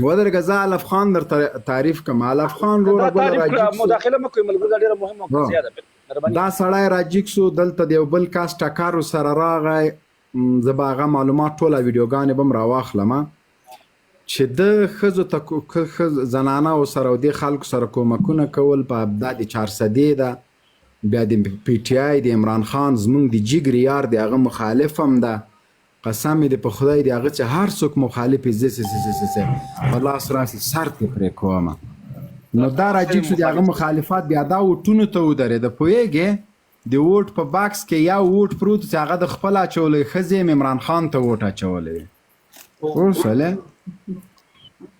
ودرګه زه علف خان در تعریف کوم. علف خان رو مداخله مکوئ ملګرو، دا ډیره مهمه او زیاده ده. دا سړی راجیک سو دلته د یو بل کاس ټکر سره راغی. زه به هغه معلومات ټوله ویډیوګانې به م راواخلم چې د ښځو ته زنانه سره او دې خلکو سره کومکونه کول په ابدا د 400 ده. بیا د پی ټی آی د عمران خان زمونږ د جګر یار د هغه مخالف هم ده. قسم دې په خدای د هغه چې هر څوک مخالف یې په لاس راسي سر ته پرې کوم. نو دا راجیک شو د هغه مخالفت بیا دا وټونو ته ودرېده. پوهېږې د ووټ په باکس کې یا ووټ پروت چې هغه د خپل اچولی ښځې م عمران خان ته ووټ اچولی وي. اوسله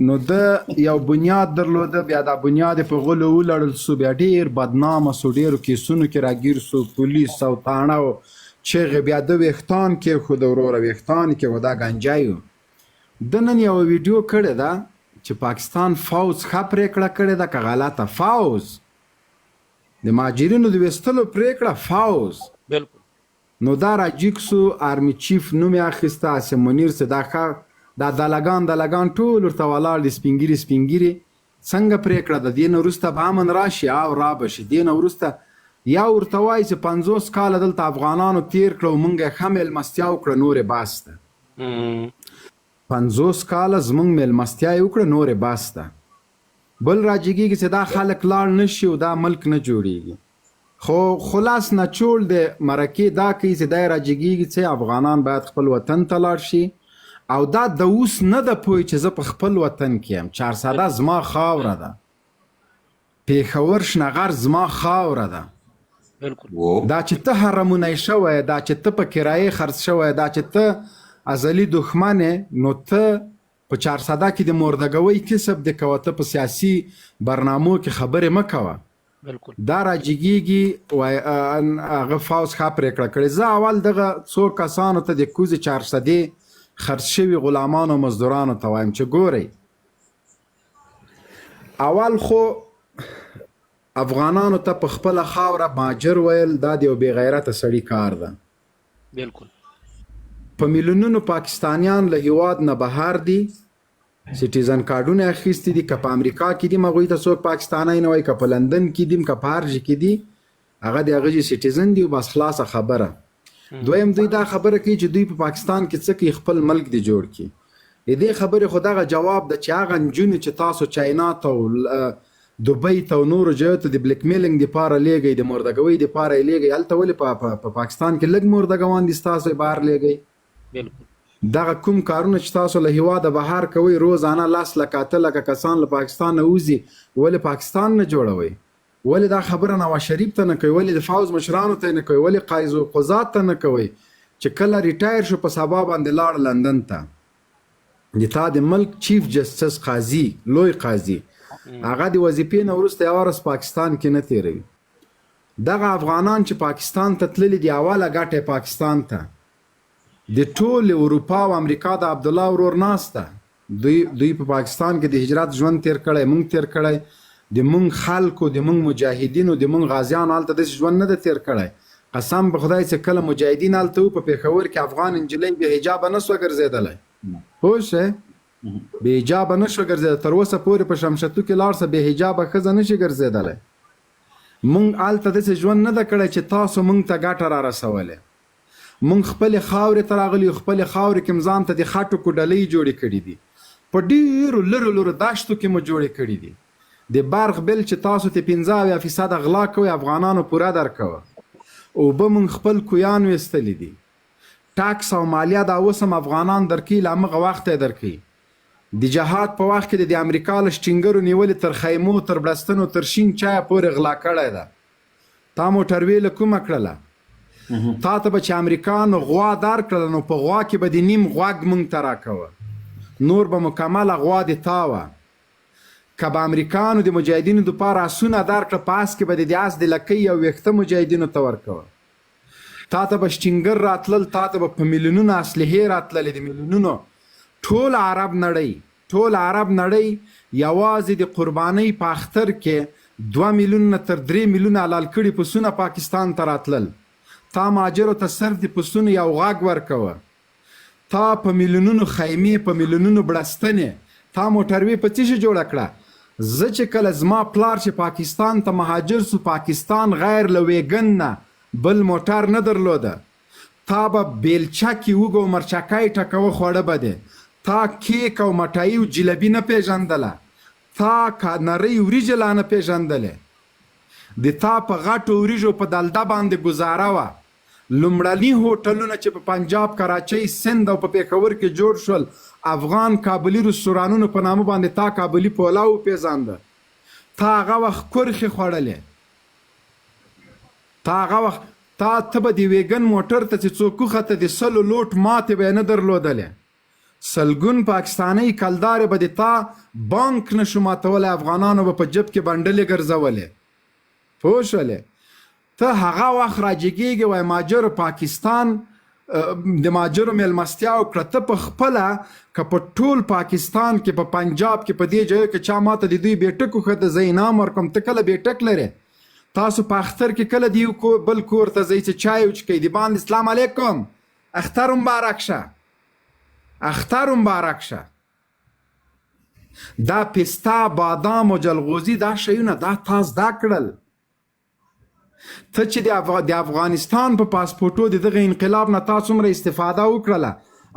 نو د یو بنیاد درلوده. بیا دا بنیاد په غلو ولړل سو. بیا ډېر بدنامه سو. ډېرو کیسونو کې راګیر سو. پولیس او تاڼه او چغې. بیا د ویښتان کېښود وروره ویښتان کېښود. دا ګنجی و. د نن یوه ویډیو کړې ده چې پاکستان فوز ښه پرېکړه کړې ده که غلطه. فوز د مهاجرینو د ویستلو پرېکړه فوز. بالکل. نو دا راجیک سو. آرمی چیف نوم یې اخیسته اسم منیر سه. دا دلګان ټول ورته ولاړ دي سپین ږیري. څنګه پرېکړه ده؟ دې نه وروسته به امن راشي او را به شي. دې نه وروسته یا ورته وایي چې 50 کاله دلته افغانانو تیر کړه او موږ یې ښه مېلمستیا وکړه نورې بس ده. 50 کاله زموږ مېلمستیا یې وکړه نورې بس ده. بل راجګېږي چې دا خلک لاړ نه شي او دا ملک نه جوړېږي. خو خلاص نچوړ د مرکې دا کوي چې دا راجګېږي چې افغانان باید خپل وطن ته لاړ شي. او دا د اوس نه ده پوه چې زه په خپل وطن کې یم. 400 زما خاوره ده. پېښور شنغر زما خاوره ده. دا چې ته حرمونی شوی، دا چې ته په کرایې خرڅ شوی، دا چې ته ازلي دښمن یې، نو ته په 400 کې د مردګوۍ کسب د کوه. ته په سیاسي برنامو کې خبرې مه کوه. دا راجګېږي. هغه فوز ښه پرېکړه کړې. زه اول دغه څو کسانو ته د کوزې 400 خرڅ شوي غلامانو مزدورانو ته وایم چې ګورئ، اول خو افغانانو ته په خپله خاوره مهاجر ویل دا د یو بې غیرته سړي کار ده. بالکل. په میلیونونو پاکستانیان له هیواد نه بهر دي. سټیزن کارډونه اخیستي دي. که په امریکا کې دي هغوی ته څوک پاکستانی نه وایي، که په لندن کې دي، که په هر ځای کې دي، هغه د هغه سټیزن دي. بس خلاصه خبره. دویم دوی دا خبره کوي چې دوی په پاکستان کې څه کوي، خپل ملک دی جوړ کړي. د دې خبرې خو دغه جواب ده چې هغه نجونې چې تاسو چاینا ته او دوبۍ ته او نورو ځایو ته د بلیک میلینګ دپاره لیږئ، د مردګوۍ دپاره یې لیږئ، هلته ولې په پاکستان کې لږ مردګوان دي ستاسو یې بهر لیږئ. بالکل. دغه کوم کارونه چې تاسو له هیواده بهر کوئ، روزانه 10 لکه 8 لکه کسان له پاکستان نه وځي، ولې پاکستان نه جوړوئ؟ ولې دا خبره نواز شریف ته نه کوي؟ ولې د فوز مشرانو ته نه کوي؟ ولې قایز و قضات ته نه کوي چې کله ریټایر شو په سبا باندې لاړ لندن ته؟ د تا د ملک چیف جسټس قاضي، لوی قاضي، هغه د وظیفې نه وروسته یوه ورځ پاکستان کې نه تیروي. دغه افغانان چې پاکستان ته تللي دي، اوله ګټه پاکستان ته د ټول اروپا او امریکا د عبدالله ورور ناسته. دوی په پاکستان کې د هجرت ژوند تیر کړی، مونږ تیر کړی. د مونږ خلکو، د مونږ مجاهدینو، د مونږ غازیانو هلته داسې ژوند نه ده تیر کړی. قسم په خدای چې کله مجاهدین هلته وو په پېښور کې، افغان نجلۍ بې حجابه نه سوه ګرځېدلی. پوه شې؟ بې حجابه نه شوه ګرځېدلی. تر اوسه پورې په شمشتو کې لاړ شه، بې حجابه ښځه نه شي ګرځېدلی. مونږ هلته داسې ژوند نه ده کړی چې تاسو مونږ ته ګټه را رسولې. مونږ خپلې خاورې ته راغلي یو، خپلې خاورې کې م ځان ته د خټو کوډلۍ جوړې کړي دي. په ډېرو لرو داشتو کې مو جوړې کړي دي. د برق بل چې تاسو ته 15% غلا کوئ، افغانانو پوره درکوه. اوبه مونږ خپل کویان ویستلی دي. ټاکس او مالیه دا اوس هم افغانان درکوي، له همغه وخته یې درکوي. د جهاد په وخت کې د امریکا له شټینګرو نیولې تر خیمو، تر بړستنو، تر شین چایه پورې غلا کړی ده. تا موټروې له کومه کړله؟ تا ته به چې امریکایانو غوا درکړله، نو په غوا کې به د نیم غوږ مونږ ته راکوه، نور به مکمله غوا د تا وه. که به امریکایانو د مجاهدینو دپاره اسونه درکړه، په اس کې به د اس د لکۍ او ویښته مجاهدینو ته ورکوه. تا ته به شټینګر راتلل، تا ته به په میلیونونو اسلحې راتللې، د میلیونونو. ټول عرب نړۍ یوازې د قربانۍ په اختر کې 2 میلیونه تر 3 میلیونه حلال کړي پسونه پاکستان ته راتلل. تا مهاجرو ته صرف د پسونو یو غږ ورکوه. تا په میلیونونو خیمې، په میلیونونو بړستنې تا موټروي په څه شي جوړه کړه؟ زه چې کله زما پلار چې پاکستان ته مهاجر سو، پاکستان غیر له ویګن نه بل موټر نه درلوده. تا به بیلچه کې وږو مرچکۍ ټکوه خوړه به دی. تا کیک او مټایي او جلبي نه پیژندله. تا نرۍ وریجې لا نه پیژندلې. د تا په غټو وریجو په دلده باندې ګزاره وه. لومړني هوټلونه چې په پنجاب، کراچۍ، سند او په پیښور کې جوړ شول، افغان کابلي رستورانونو په نامه باندې تا کابلي پولاو پیژانده. تا هغه وخت کرخې خوړلې. تا هغه وخت ته به د ویګن موټر ته چې څوک وخته د 100 لوټ ماتې به یې نه درلودلې. سلګون پاکستاني کلدارې به د تا بانک نه شو ماتولی. افغانانو به په جب کې بنډلې ګرځولې. پوه شولې؟ ته هغه وخت راجګېږې وای ماجر پاکستان د ماجرو میلمستیا وکړه. ته په خپله که په ټول پاکستان کې، په پنجاب کې، په دې ځایو کې چا ماته د دوی بیټک وښته، زه انعام ورکوم. ته کله بیټک لرې؟ تاسو په اختر کې کله د یو بل کور ته ځئ چې چای وچکئ، د باندې سلام علیکم، اختر مبارک شه، اختر مبارک شه. دا پستا، بادام او جلغوزي، دا شیونه دا تا زده کړل. ته چې د افغانستان په پاسپورټو د دغه انقلاب نه تا څومره استفاده وکړله،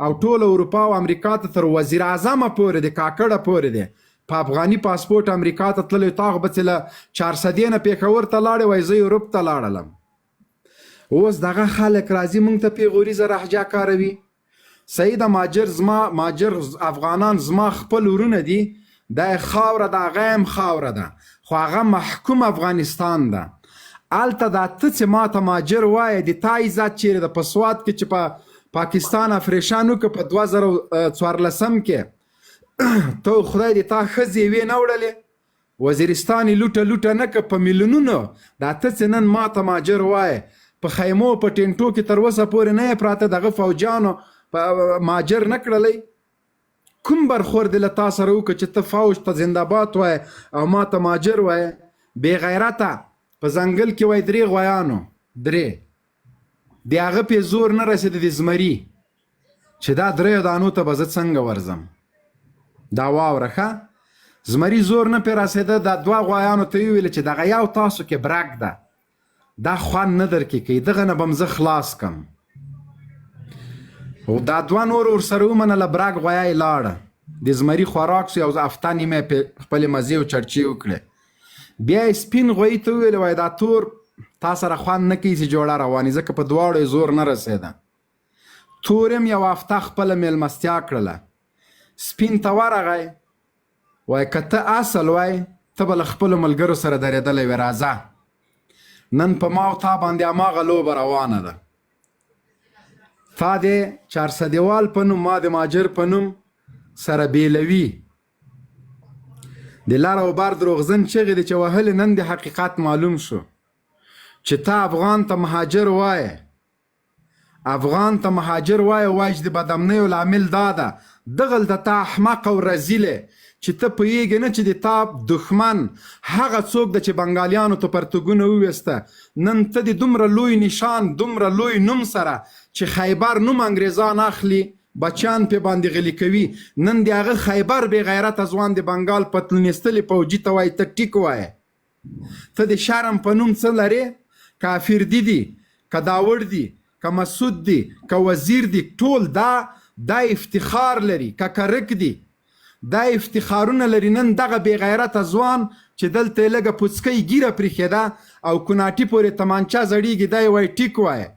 او ټول اروپا او امریکا ته تر وزیر اعظمه پورې د کاکړه پورې دی په افغاني پاسپورټ امریکا ته تللی. تا خو به چې له 400 نه پیښور ته لاړې وای، زه یورپ ته لاړلم. اوس دغه خلک راځي موږ ته پیغوریزه لهجه کاروي. صحیح ده، ماجر افغانان زما خپل ورونه دي، دا خاوره ده، هغه هم خاوره ده، خو هغه محکوم افغانستان ده. الته دا ته چې ما ته ماجر وایه، د تا عزت چیرې ده؟ په سوات کې چې په پاکستان افریشان وکړه په 2014 کې، ته خدای دې تا ښځې یوې نه وړلې، وزیرستان یې لوټه نه که په میلیونونو. دا ته چې نن ما ته ماجر وایه، په خیمو په ټینټو کې تر اوسه پورې نه یې پراته دغه فوجیانو ماجر نه کړلی. کوم برخور دې له تا سره وکړه چې ته فوج ته زنده‌باد وایه او ما ته ماجر وایه؟ بې غیرته. په ځنګل کې وای 3 غویانو، 3 د هغه پې زور نه رسېده د زمري چې دا 3 دانو ته به زه څنګه ورځم. دا واوره ښه، زمري زور نه پې رسېده. دا 2 غویانو ته ویل چې دغه یو تاسو کې برګ ده، دا خوند نه درکې کوي، دغه نه به م زه خلاص کم. او دا 2 نور ورسره ومنله. برګ غویا یې لاړه، د زمري خوراک سو، یو هفته نیمه یې خپلې مزې او چرچې وکړې. بیا یې سپین غویي ته وویل وای دا تور تا سره خوند نه کوي چې جوړه روانې، ځکه په دواړو یې زور نه رسېده. تور هم یو هفته خپله میلمستیا کړله. سپین ته ورغی وای که ته اصل وای ته به له خپلو ملګرو سره درېدلی وې، راځه نن په ما او تا باندې هماغه لوبه روانه ده. تا د 400 دیوال په نوم، ما د ماجر په نوم سره بیلوي. د لر او بر دروغزن چغې دي چې وهلې، نن د حقیقت معلوم شو چې ته افغان ته مهاجر وایې. افغان ته مهاجر وایې، وایي چې د بدامنیو لامل دا ده. دغلته ته احمق او رزیلې چې ته پوهېږې نه چې د تا دښمن هغه څوک ده چې بنګالیانو ته پرتګونه وویسته. نن ته د دومره لوی نشان، دومره لوی نوم سره چې خیبر نوم انګریزان اخلي، بچیان پې باندې غلي کوي. نن د هغه خیبر بې غیرته ځوان د بنګال پتلونستلې فوجي ته وایي ته ټیک وایې. ته د شرم په نوم څه لرې؟ کافر دي که داوړ دي که مسعود دي که وزیر دي، ټول دا افتخار لري. که کرک دي دا افتخارونه لري. نن دغه بې غیرته ځوان چې دلته یې لږه پوڅکۍ ګیره پرېښېده او کناټي پورې تمانچه زړېږي، دا یې وایي ټیک وایه.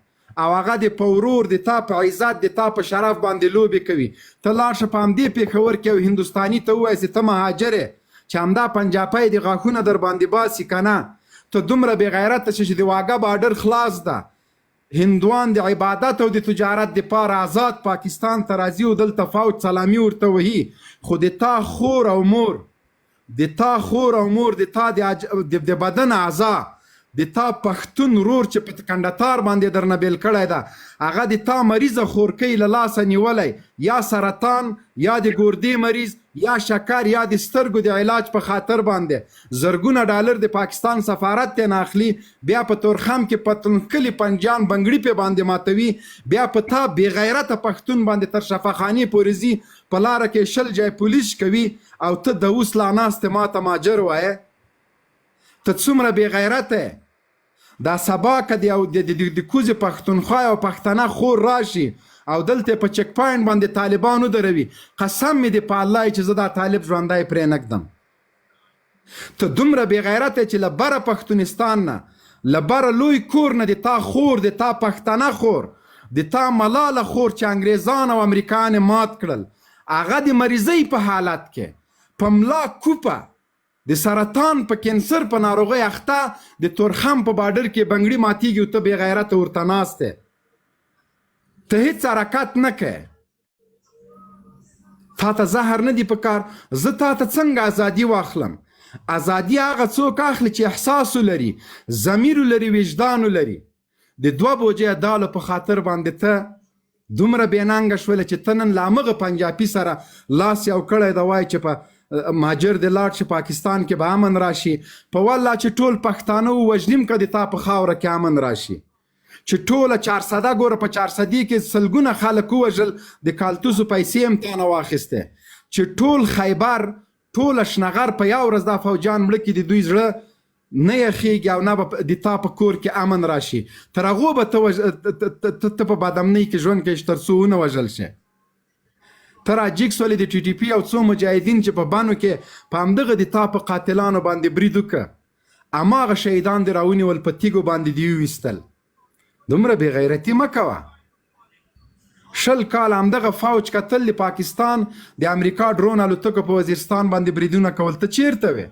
او هغه د پورور د تا په عزت، د تا په شرف باندې لوبې کوي. ته لاړ شه په همدې پیښور کې یو هندوستاني ته ووایه چې ته مهاجر یې، چې همدا پنجاپی د غاښونه در باندې باسي که نه. ته دومره بې غیرته چې د واګه بارډر خلاص ده، هندوان د عبادت او د تجارت دپاره آزاد پاکستان ته راځي او دلته فوج سلامي ورته وهي. خو د تا خور او مور، د تا خور او مور، د تا د بدن اعضا د تا پښتون ورور چې په کندهار باندې درنه بیل کړی ده هغه د تا مریضه خورکۍ له لاسه نیولی یا سرطان یا د ګردې مریض یا شکر یا د سترګو د علاج په خاطر باندې زرګونه ډالر د پاکستان سفارت ته نه اخلي بیا په تورخم کې پتنکلي پنجان بنګړي په باندې ماتوي بیا په تا بې غیرته پښتون باندې تر شفاخانې پورې ځي په لاره کې شل جای پولیس کوي او ته د اوس لا ناستې ماته ماجر وایې ته څومره بې غیرته دا سبا که د کوزې پښتونخوا او پښتنه خور راشي او دلته په چک پاینټ باندې طالبان ودروي قسم مې دی په الله چې زه دا طالب ژوندی پرې نږدم ته دومره بې غیرته چې له بره پښتونستان نه له بره لوی کور نه د تا خور د تا پښتنه خور د تا ملاله خور چې انګریزان او امریکایان مات کړل هغه د مریضۍ په حالت کې په ملا کوپه د سرطان په کینسر په ناروغۍ اخته د تورخم په بارډر کې بنګړي ماتیږي او ته بې غیرته ورته ناست یې ته هیڅ حرکت نه کوې تا ته زهر نه دی په کار زه تا ته څنګه ازادي واخلم ازادي هغه څوک اخلي چې احساس ولري ضمیر ولري وجدان ولري د دوه بوجې دالو په خاطر باندې ته دومره بېننګه شوله چې ته نن له همغه پنجابي سره لاس یو کړی ده وایي چې په ماجر د لاړ شي پاکستان کې به امن راشي په والله چې ټول پښتانه ووژنیم که د تا په خاوره کې امن راشي چې ټوله 400 ګوره په 400 کې سلګونه خلک ووژل د کالتوسو پیسې هم تانه واخیسته چې ټول خیبر ټوله شنغر په یو ورځ دا فوجان مړه کړي د دوی زړه نه یخیږي او نه به د تا په کور کې امن راشي تر هغو به ته په بادامنۍ کې ژوند کوې تر څو ونه وژل شي ته راجیګ سولې د ټي ټي پي او څو مجاهدین چې په بانو کې په همدغه د تا په قاتلانو باندې برید وکړه هماغه شهیدان دې راونیول په تیږو باندې دې وویستل دومره بې غیرتي مه کوه شل کال همدغه فوج کتل د پاکستان د امریکا ډرون الوتکو په وزیرستان باندې بریدونه کول ته چیرته وې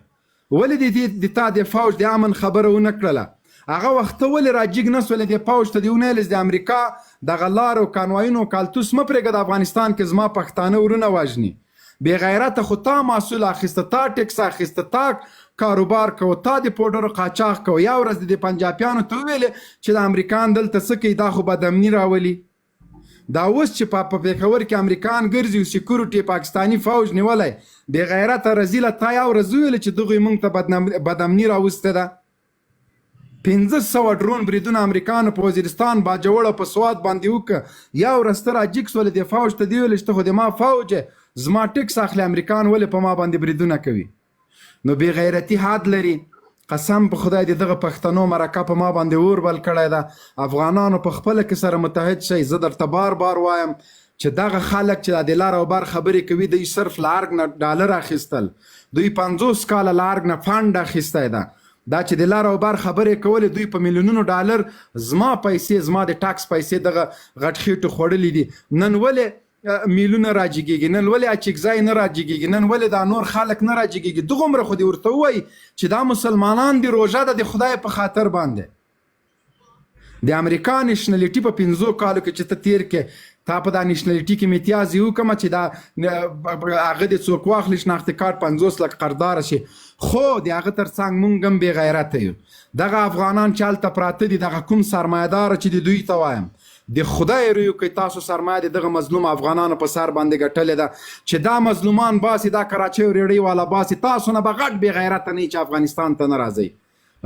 ولې د تا د فوج د امن خبره ونه کړله هغه وخت ته ولې راجیګ نه سولې د فوج ته دې ونه ویل د امریکا دغه لارو کانوایونو کالتوس مه پرېږده د افغانستان کې زما پښتانه ورونه وژني بې غیرته خو تا محصول اخیسته تا ټکس اخیسته تا کاروبار کو تا د پوډرو قاچاق کو یا ورځ د پنجابیانو ته ویلې چې د امریکان دلته څه کوي دا خو بدامني راولي دا اوس چې په پیښور کې امریکان ګرځي او سکیورټي پاکستاني فوج نیولی بې غیرته رزیله تا یا ورځ ویلې چې دغوی موږ ته بدامني راوسته ده 1500 ډرون بریدونه امریکانو په وزیرستان باجوړه په سوات باندې وکړه یا ورځ ته راجیګ سولې د فوج ته دې ویلې چې ته خو د ما فوج زما ټکس اخلي امریکان ولې په ما باندې بریدونه کوي نو بې غیرتي حد لري قسم په خدای دغه پښتنو مرکه په ما باندې اور بل کړی ده افغانانو په خپله کې سره متحد شئ زه درته بار بار وایم چې دغه خلک چې د لار او بار خبرې کوي دوی صرف له ارګ نه ډالر اخیستل دوی 50 کاله له ارګ نه فنډ اخیستی ده دا چې د لار او بار خبرې کولې دوی په میلیونونو ډالر زما پیسې زما د ټاکس پیسې دغه غټ خېټو خوړلي دي نن ولې میلیونه راجیږي نن ولې اچکزای نه راجیږي نن ولې دا نور خلک نه راجیږي دغومره خو دې ورته ووایي چې دا مسلمانان دي روژه ده د خدای په خاطر باندې د امریکا نشنلیټي په 15 کالو کې چې ته تیر کې تا په دا نشنلیټي کې امتیاز یې وکړمه چې دا هغه دې څوک واخلي شناختي کارت 50 لک قرضداره شي خو د هغه تر څنګ مونږ هم بې غیرته یو دغه افغانان چې هلته پراته دي دغه کوم سرمایهداره چې د دوی ته وایم د خدای روی کوي تاسو سرمایه د دغه مظلوم افغانانو په سر باندې ګټلې ده چې دا مظلومان باسي دا کراچۍ او ریړۍ والا باسي تاسو نه به غټ بې غیرته نه چې افغانستان ته نه راځئ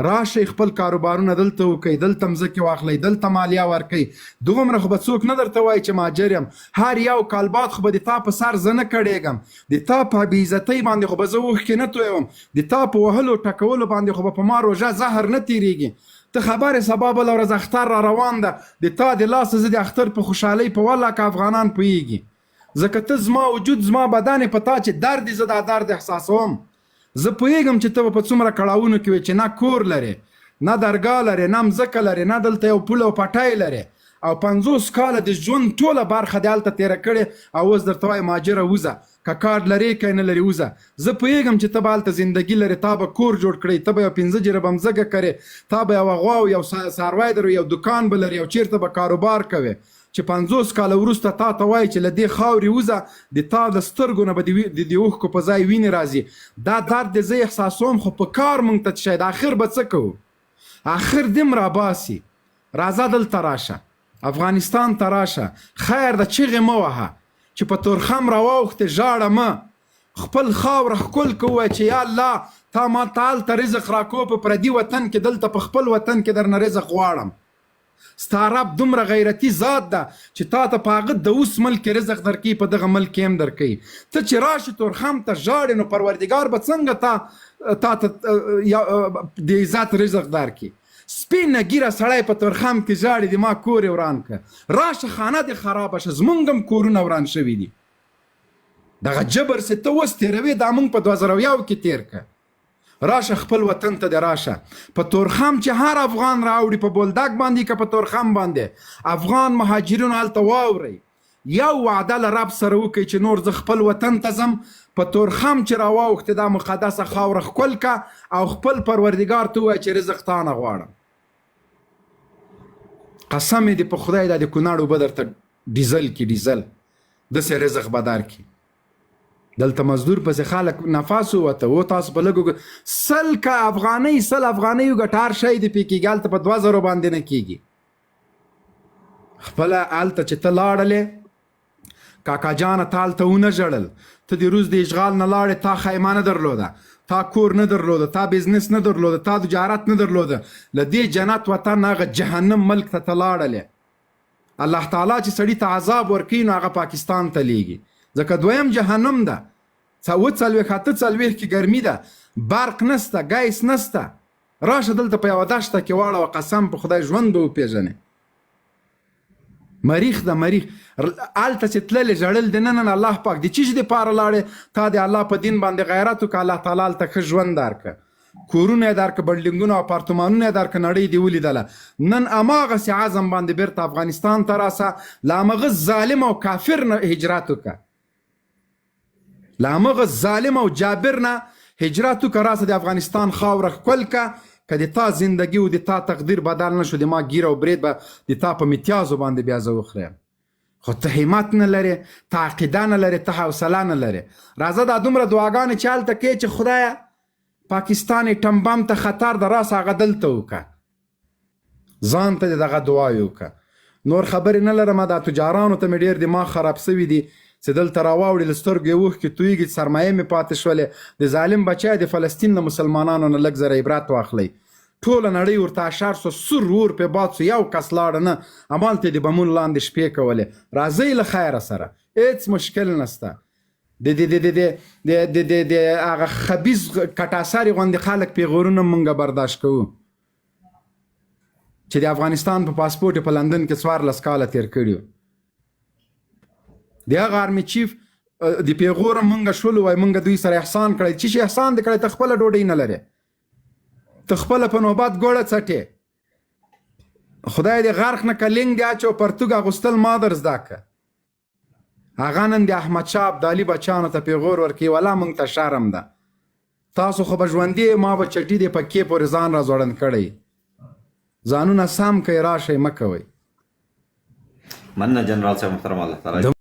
راشئ خپل کاروبارونه دلته وکئ دلته مځکې واخلئ دلته مالیه ورکئ دغومره خو به څوک نه درته وایي چې مهاجر یم هر یو کال بعد خو به د تا په سر زه نه کړېږم د تا په بېعزتۍ باندې خو به زه اوښکې نه تویوم د تا په وهلو ټکولو باندې خو به په ما روژه زهر نه تېرېږي ته خبرې سبا بله ورځ اختر را روان ده د تا د لاسه زه د اختر په خوشحالۍ په والله که افغانان پوهېږي ځکه ته زما وجود زما بدن په تا چې درد زه دا درد احساسوم زه پوهېږم چې ته په څومره کړاوونو کې وې چې نه کور لرې نه درګاه لرې نه مځکه لرې نه دلته یو پول او پټی لرې او 50 کاله د ژوند ټوله برخه دې هلته تېره کړې او اوس درته وایي مهاجره وځه که کار لرې که نه لرې وځه زه پوهېږم چې ته به هلته زندګي لرې تا به کور جوړ کړی ته به یو 15 جربه مځکه کرې تا به یوه غوا او یو څاروی در یو دکان به لرې او چېرته به کاروبار کوې چې 50 کاله وروسته تا ته وایي چې له دې خاورې وځه د تا د سترګو نه به د اوښکو په ځای وینې راځي دا درد دې زه احساسوم خو په کار موږ ته شاید آخر به څه کوو آخر دم را باسي راځه دلته راشه افغانستان ته راشه خیر د چغې مه وهه چې په تورخم راواوښتې ژاړه مه خپل خاوره ښکل که ووایه چې یا الله تا ما ته هلته رزق راکو په پردي وطن کې دلته په خپل وطن کې درنه رزق غواړم ستا رب دومره غیرتي ذات ده چې تا ته په هغه د اوس ملک رزق درکوي په دغه ملک هم درکوي ته چې راشي تورخم ته ژاړې نو پروردګار به څنګه تا ته د عزت رزق درکړي سپینه ګیره سړی په تورخم کې ژاړي د ما کور یې وران که راشه خانه دې خرابه شه زمونږ هم کورونه وران شوي دي دغه جبر چې ته اوس تېروې دا مونږ په 2001 کې تېر که راشه خپل وطن ته دې راشه په تورخم چې هر افغان راوړي په بولدک باندې که په تورخم باندې افغان مهاجرین هلته واورئ یو وعده له رب سره وکړئ چې نور زه خپل وطن ته ځم په تورخم چې راواوښتې دا مقدسه خاوره ښکل که او خپل پروردګار ته ووایه چې رزق تا نه غواړم قسم دې په خدای دا د کونړ اوبه درته ډیزل کې ډیزل داسې رزق به درکړي دلته مزدور پسې خلک نفاس ووته و تاسو په لږو 100 افغانۍ وګټه هر شی دې پې کېږي هلته په 2000 باندې نه کېږي خپله هلته چې ته لاړلې کاکا جانه تا هلته ونه ژړل ته د روز د اشغال نه لاړې تا خیمه نه درلوده تا کور نه درلوده تا بزنس نه درلوده تا تجارت نه درلوده له دې جنت وطن هغه جهنم ملک ته لاړلې الله تعالی چې سړي ته عذاب ورکوي نو هغه پاکستان ته لیږي ځکه دویم جهنم ده 40 کې ګرمي ده برق نسته ګیس نسته راشه دلته په یوه دشته کې واړوه قسم په خدای ژوند به وپېژنې مریخ ده مریخ هلته چې تللې ژړل د نه نه الله پاک د چیز دپاره لاړې تا د الله په دین باندې غیرت وکړه الله تعالی هلته ښه ژوند درکړه کورونه یې درکړه بلډینګونه او اپارتمانونه یې درکړه نړۍ دې ولیدله نن هماغسې عزم باندې بیرته افغانستان ته راسه له همغه ظالم او کافر نه هجرت وکړه له همغه ظالم او جابر نه هجرت وکړه راسه د افغانستان خاوره ښکل کړه که د تا زندگی و د تا تقدیر بدل نشو د ما گیر او برید به د تا په امتیازو باندې بیا زه وخوریم خو ته همت نه لرې ته عقیده نه لرې ته حوصله نه لرې راځه دا دومره دعاګانې چې هلته کوې چې خدایه پاکستان ټمبم ته خطر د راسه هغه دلته وکړه ځان ته دې دغه دعاوې وکړه نور خبرې نه لرم دا تجارانو ته مې ډېر دماغ خراب سوي دي چې دلته راواوړي له سترګو یې اوښکې تویږي سرمایه مې پاتې شولې د ظالم بچی د فلسطین د مسلمانانو نه لږ زره عبرت واخلئ ټوله نړۍ ورته اشار سو سور ور پې باد سو یو کس لاړه نه همالته د بمونو لاندې شپې کولې راځئ له خیره سره هېڅ مشکل نسته د هغه خبیث کټاسرې غوندې خلک پیغورونه مونږ برداشت کوو چې د افغانستان په پاسپورټ په لندن کې 14 کاله تېر کړي د هغه آرمي چیف د پیغوره مونږ شولو وای مونږ دوی سره احسان کړی چې احسان دې کړی ته خپله ډوډۍ نه لرې ته خپله په نوبت ګوړه څټې خدای دې غرق نه که لینګ دې اچو پرتوګ اغوستل ما در زده که هغه نن د احمدشاه ابدالي بچیانو ته پیغور ورکوي ولا مونږ ته شرم ده تاسو خو به ژوندي ما به چټي دې پکې پورې ځان را ځوړند کړی ځانونه سم کوئ راشئ مه کوئ مننه جنرال صاحب محترم الله تعالی